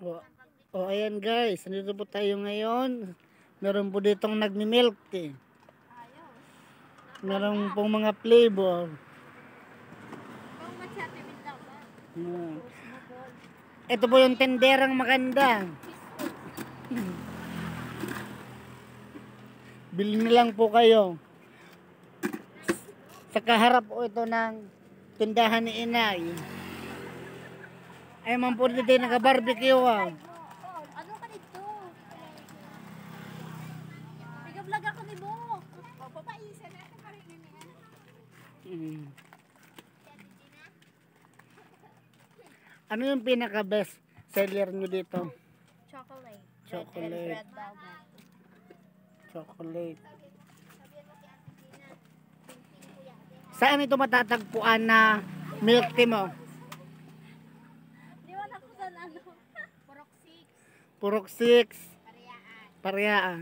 O, ayan guys, nandito po tayo ngayon. Meron po ditong nagmi-milk tea. Meron pong mga flavor. Ito po yung tenderang maganda. Bili na lang po kayo. Sa kaharap po ito ng tindahan ni Inay. Ay man po dito naka-barbecue ah. Ano ka dito? Nag-vlog ako ni Bo. Papaisa natin pa rin niya. Ano yung pinaka-best seller nyo dito? Chocolate. Chocolate. Red velvet. Chocolate. Saan ito matatagpuan na milk tea mo? Di ba ako sa ano? Purok 6. Purok 6. Pariaan. Pariaan.